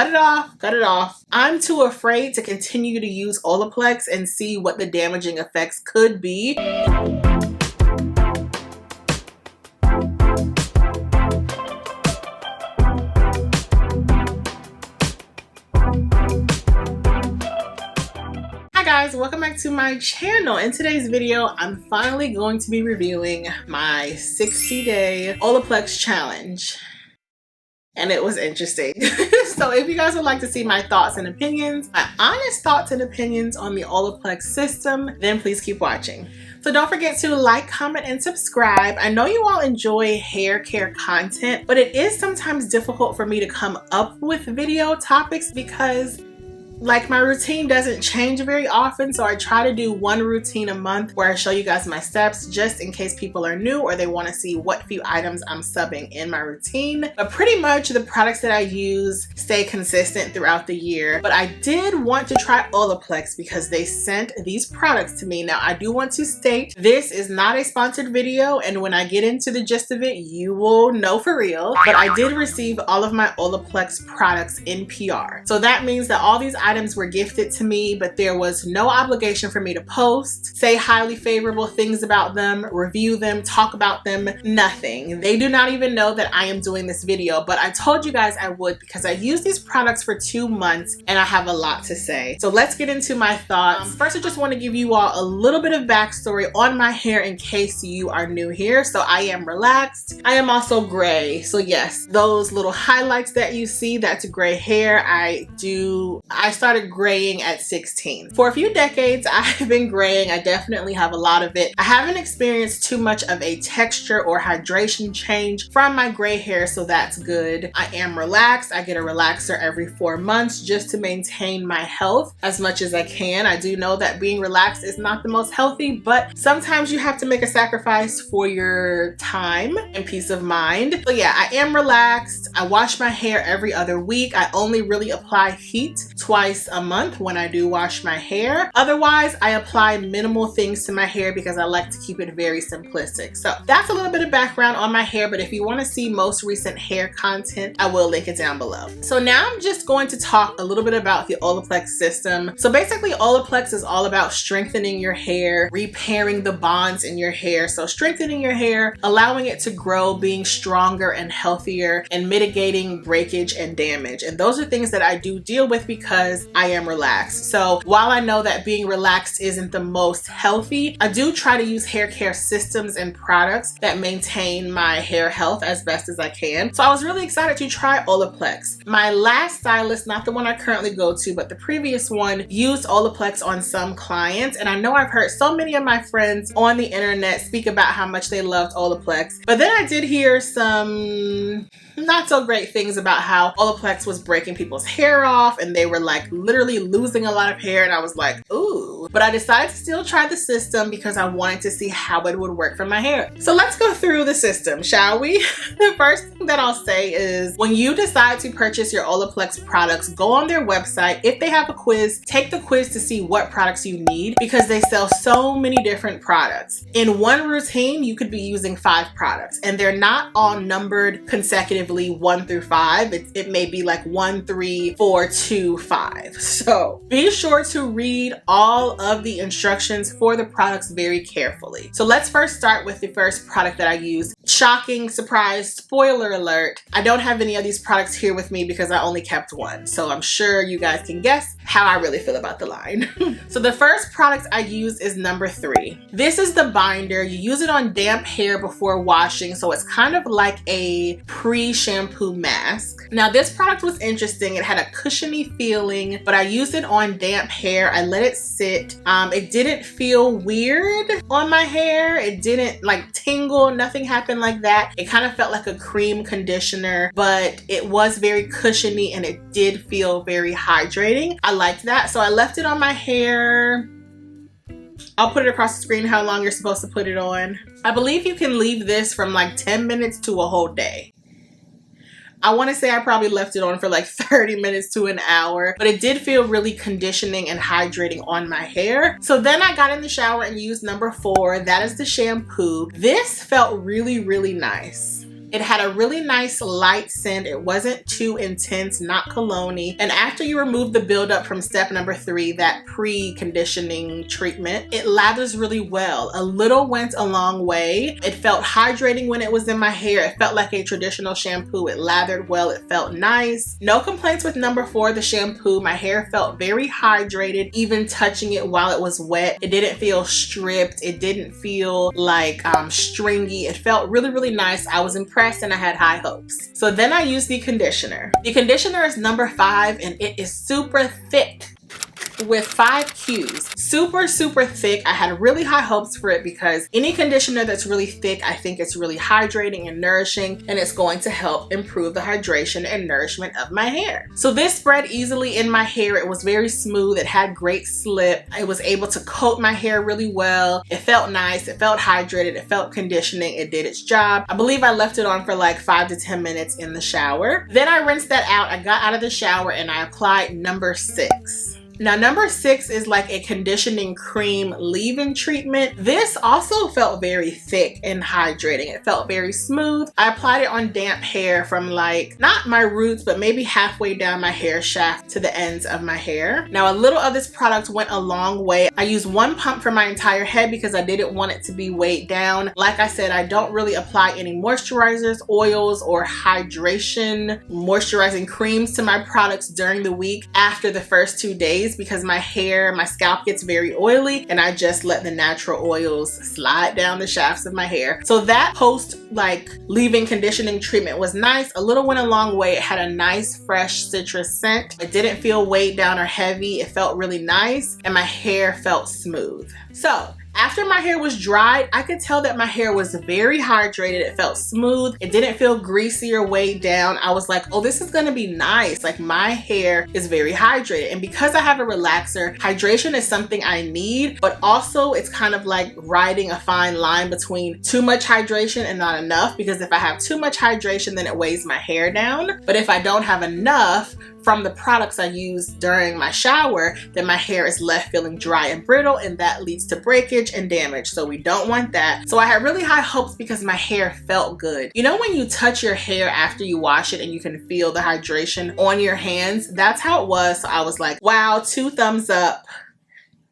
cut it off, cut it off. I'm too afraid to continue to use Olaplex and see what the damaging effects could be. Hi guys, welcome back to my channel. In today's video, I'm finally going to be reviewing my 60-day Olaplex challenge. And it was interesting. So if you guys would like to see my thoughts and opinions, my honest thoughts and opinions on the Olaplex system, then please keep watching. So don't forget to like, comment, and subscribe. I know you all enjoy hair care content, but it is sometimes difficult for me to come up with video topics because my routine doesn't change very often, so I try to do one routine a month where I show you guys my steps just in case people are new or they want to see what few items I'm subbing in my routine. But pretty much the products that I use stay consistent throughout the year. But I did want to try Olaplex because they sent these products to me. Now I do want to state this is not a sponsored video, and when I get into the gist of it, you will know for real. But I did receive all of my Olaplex products in PR. So that means that all these items were gifted to me, but there was no obligation for me to post, say highly favorable things about them, review them, talk about them, nothing. They do not even know that I am doing this video, but I told you guys I would because I use these products for 2 months and I have a lot to say. So let's get into my thoughts. First, I just want to give you all a little bit of backstory on my hair in case you are new here. So I am relaxed. I am also gray. So yes, those little highlights that you see, that's gray hair. I started graying at 16. For a few decades, I've been graying. I definitely have a lot of it. I haven't experienced too much of a texture or hydration change from my gray hair, so that's good. I am relaxed. I get a relaxer every 4 months just to maintain my health as much as I can. I do know that being relaxed is not the most healthy, but sometimes you have to make a sacrifice for your time and peace of mind. So yeah, I am relaxed. I wash my hair every other week. I only really apply heat twice a month when I do wash my hair. Otherwise, I apply minimal things to my hair because I like to keep it very simplistic. So that's a little bit of background on my hair, but if you want to see most recent hair content, I will link it down below. So now I'm just going to talk a little bit about the Olaplex system. So basically, Olaplex is all about strengthening your hair, repairing the bonds in your hair. So strengthening your hair, allowing it to grow, being stronger and healthier, and mitigating breakage and damage. And those are things that I do deal with because I am relaxed. So while I know that being relaxed isn't the most healthy, I do try to use hair care systems and products that maintain my hair health as best as I can. So I was really excited to try Olaplex. My last stylist, not the one I currently go to, but the previous one, used Olaplex on some clients. And I know I've heard so many of my friends on the internet speak about how much they loved Olaplex. But then I did hear some not so great things about how Olaplex was breaking people's hair off and they were literally losing a lot of hair, and I was like, ooh. But I decided to still try the system because I wanted to see how it would work for my hair. So let's go through the system, shall we? The first thing that I'll say is when you decide to purchase your Olaplex products, go on their website. If they have a quiz, take the quiz to see what products you need because they sell so many different products. In one routine, you could be using 5 products and they're not all numbered consecutively 1 through 5. It may be 1, 3, 4, 2, 5. So be sure to read all of the instructions for the products very carefully. So let's first start with the first product that I use. Shocking, surprise, spoiler alert. I don't have any of these products here with me because I only kept one. So I'm sure you guys can guess how I really feel about the line. So the first product I use is number 3. This is the binder. You use it on damp hair before washing. So it's kind of like a pre-shampoo mask. Now this product was interesting. It had a cushiony feeling, but I used it on damp hair. I let it sit. It didn't feel weird on my hair. It didn't tingle. Nothing happened like that. It kind of felt like a cream conditioner, but it was very cushiony and it did feel very hydrating. I liked that. So I left it on my hair. I'll put it across the screen how long you're supposed to put it on. I believe you can leave this from 10 minutes to a whole day. I want to say I probably left it on for 30 minutes to an hour, but it did feel really conditioning and hydrating on my hair. So then I got in the shower and used number 4. That is the shampoo. This felt really, really nice. It had a really nice light scent. It wasn't too intense, not cologne-y. And after you remove the buildup from step number 3, that pre-conditioning treatment, it lathers really well. A little went a long way. It felt hydrating when it was in my hair. It felt like a traditional shampoo. It lathered well. It felt nice. No complaints with number 4, the shampoo. My hair felt very hydrated, even touching it while it was wet. It didn't feel stripped. It didn't feel like stringy. It felt really, really nice. I was impressed and I had high hopes. So then I used the conditioner. The conditioner is number 5 and it is super thick with 5 Qs. Super, super thick. I had really high hopes for it because any conditioner that's really thick, I think it's really hydrating and nourishing, and it's going to help improve the hydration and nourishment of my hair. So this spread easily in my hair. It was very smooth. It had great slip. I was able to coat my hair really well. It felt nice. It felt hydrated. It felt conditioning. It did its job. I believe I left it on for like 5 to 10 minutes in the shower. Then I rinsed that out. I got out of the shower and I applied number 6. Now, number 6 is like a conditioning cream leave-in treatment. This also felt very thick and hydrating. It felt very smooth. I applied it on damp hair from like, not my roots, but maybe halfway down my hair shaft to the ends of my hair. Now, a little of this product went a long way. I used 1 pump for my entire head because I didn't want it to be weighed down. Like I said, I don't really apply any moisturizers, oils, or moisturizing creams to my products during the week after the first 2 days, because my scalp gets very oily and I just let the natural oils slide down the shafts of my hair. So that post like leave-in conditioning treatment was nice. A little went a long way. It had a nice fresh citrus scent. It didn't feel weighed down or heavy. It felt really nice and my hair felt smooth. So after my hair was dried, I could tell that my hair was very hydrated. It felt smooth. It didn't feel greasy or weighed down. I was like, oh, this is gonna be nice. Like, my hair is very hydrated. And because I have a relaxer, hydration is something I need, but also it's kind of like riding a fine line between too much hydration and not enough, because if I have too much hydration, then it weighs my hair down. But if I don't have enough from the products I use during my shower, then my hair is left feeling dry and brittle, and that leads to breakage and damage. So we don't want that. So I had really high hopes because my hair felt good. You know when you touch your hair after you wash it and you can feel the hydration on your hands? That's how it was. So I was like, wow, 2 thumbs up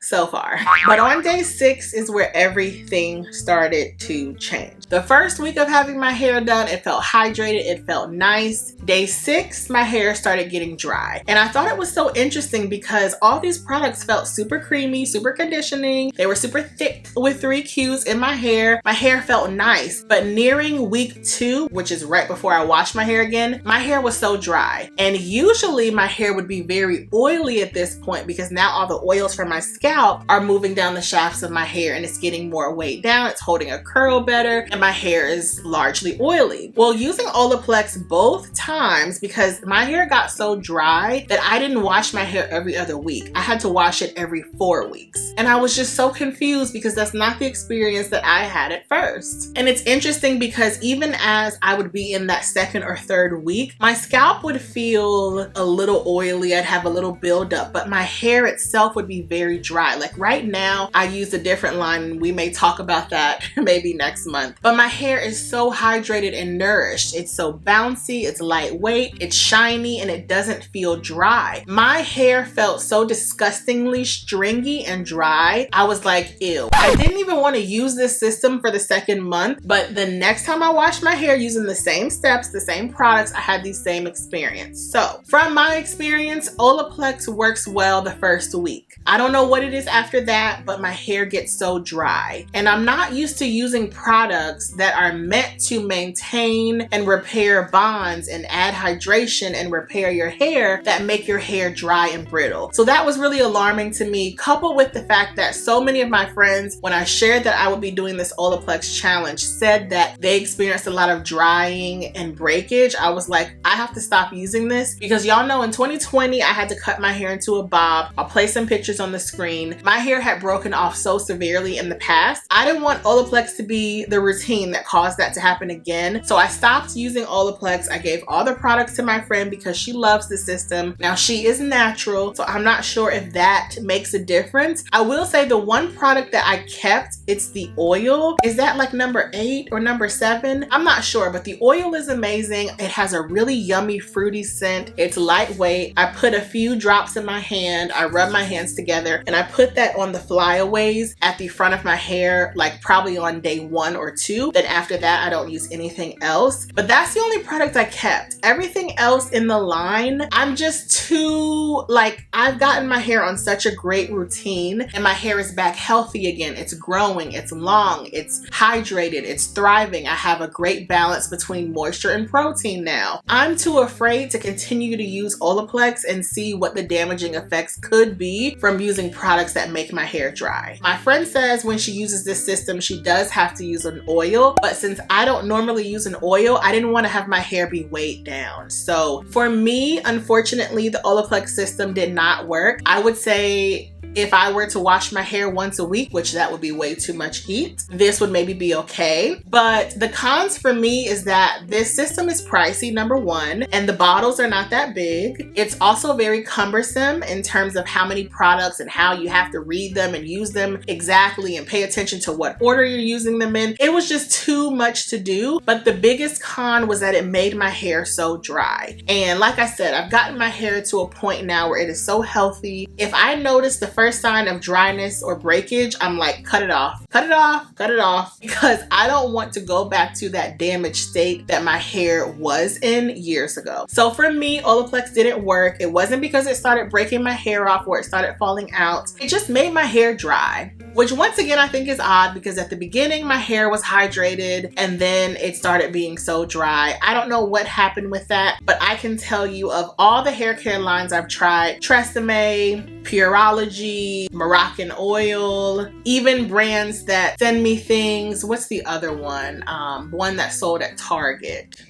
so far. But on day 6 is where everything started to change. The first week of having my hair done, it felt hydrated, it felt nice. Day 6, my hair started getting dry. And I thought it was so interesting because all these products felt super creamy, super conditioning. They were super thick with 3 Qs in my hair. My hair felt nice. But nearing week 2, which is right before I washed my hair again, my hair was so dry. And usually my hair would be very oily at this point because now all the oils from my scalp are moving down the shafts of my hair and it's getting more weighed down. It's holding a curl better and my hair is largely oily. Well, using Olaplex both times, because my hair got so dry that I didn't wash my hair every other week. I had to wash it every 4 weeks. And I was just so confused because that's not the experience that I had at first. And it's interesting because even as I would be in that 2nd or 3rd week, my scalp would feel a little oily. I'd have a little buildup, but my hair itself would be very dry. Like right now, I use a different line and we may talk about that maybe next month. But my hair is so hydrated and nourished. It's so bouncy, it's lightweight, it's shiny, and it doesn't feel dry. My hair felt so disgustingly stringy and dry. I was like, ew. I didn't even want to use this system for the 2nd month, but the next time I washed my hair using the same steps, the same products, I had the same experience. So from my experience, Olaplex works well the first week. I don't know what it is after that, but my hair gets so dry. And I'm not used to using products that are meant to maintain and repair bonds and add hydration and repair your hair that make your hair dry and brittle. So that was really alarming to me, coupled with the fact that so many of my friends, when I shared that I would be doing this Olaplex challenge, said that they experienced a lot of drying and breakage. I was like, I have to stop using this because y'all know in 2020, I had to cut my hair into a bob. I'll place some pictures on the screen. screen. My hair had broken off so severely in the past. I didn't want Olaplex to be the routine that caused that to happen again. So I stopped using Olaplex. I gave all the products to my friend because she loves the system. Now she is natural, so I'm not sure if that makes a difference. I will say the one product that I kept, it's the oil. Is that like number 8 or number 7? I'm not sure, but the oil is amazing. It has a really yummy fruity scent. It's lightweight. I put a few drops in my hand. I rub my hands together and I put that on the flyaways at the front of my hair, like probably on day 1 or 2. Then after that, I don't use anything else. But that's the only product I kept. Everything else in the line, I'm just too, like, I've gotten my hair on such a great routine and my hair is back healthy again. It's growing, it's long, it's hydrated, it's thriving. I have a great balance between moisture and protein now. I'm too afraid to continue to use Olaplex and see what the damaging effects could be from using products that make my hair dry. My friend says when she uses this system, she does have to use an oil, but since I don't normally use an oil, I didn't want to have my hair be weighed down. So for me, unfortunately, the Olaplex system did not work. I would say if I were to wash my hair once a week, which that would be way too much heat, this would maybe be okay. But the cons for me is that this system is pricey, number one, and the bottles are not that big. It's also very cumbersome in terms of how many products and how you have to read them and use them exactly and pay attention to what order you're using them in. It was just too much to do. But the biggest con was that it made my hair so dry. And like I said, I've gotten my hair to a point now where it is so healthy. If I notice the first sign of dryness or breakage, I'm like, cut it off, cut it off, cut it off, because I don't want to go back to that damaged state that my hair was in years ago. So for me, Olaplex didn't work. It wasn't because it started breaking my hair off or it started falling out. It just made my hair dry, which once again, I think is odd because at the beginning, my hair was hydrated and then it started being so dry. I don't know what happened with that, but I can tell you of all the hair care lines I've tried, Tresemme, Pureology, Moroccan Oil, even brands that send me things. What's the other one? One that sold at Target.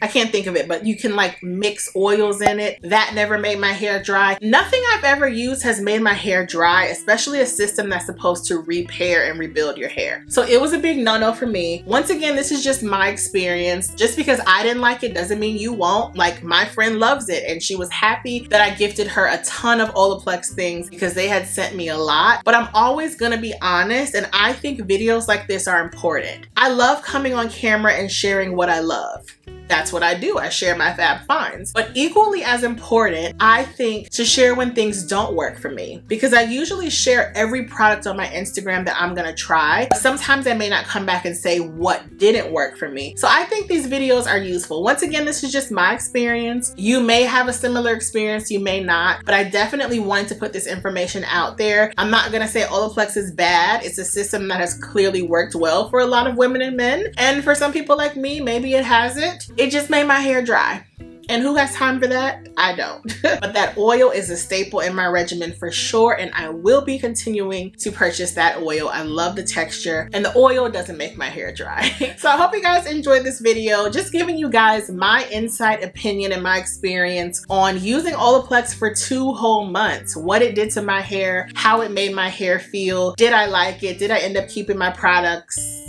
I can't think of it, but you can like mix oils in it. That never made my hair dry. Nothing I've ever used has made my hair dry, especially a system that's supposed to repair and rebuild your hair. So it was a big no-no for me. Once again, this is just my experience. Just because I didn't like it doesn't mean you won't. Like, my friend loves it and she was happy that I gifted her a ton of Olaplex things because they had sent me a lot. But I'm always gonna be honest, and I think videos like this are important. I love coming on camera and sharing what I love. That's what I do. I share my fab finds. But equally as important, I think, to share when things don't work for me, because I usually share every product on my Instagram that I'm gonna try. Sometimes I may not come back and say what didn't work for me. So I think these videos are useful. Once again, this is just my experience. You may have a similar experience, you may not, but I definitely wanted to put this information out there. I'm not gonna say Olaplex is bad. It's a system that has clearly worked well for a lot of women and men. And for some people like me, maybe it hasn't. It just made my hair dry. And who has time for that? I don't. But that oil is a staple in my regimen for sure, and I will be continuing to purchase that oil. I love the texture, and the oil doesn't make my hair dry. So I hope you guys enjoyed this video, just giving you guys my insight, opinion, and my experience on using Olaplex for 2 whole months, what it did to my hair, how it made my hair feel. Did I like it? Did I end up keeping my products?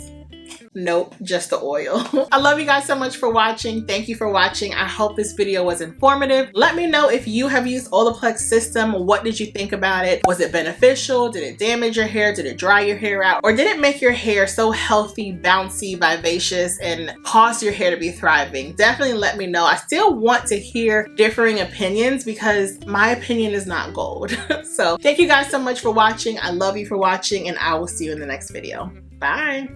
Nope, just the oil. I love you guys so much for watching. Thank you for watching. I hope this video was informative. Let me know if you have used Olaplex system. What did you think about it? Was it beneficial? Did it damage your hair? Did it dry your hair out? Or did it make your hair so healthy, bouncy, vivacious, and cause your hair to be thriving? Definitely let me know. I still want to hear differing opinions because my opinion is not gold. So thank you guys so much for watching. I love you for watching, and I will see you in the next video. Bye.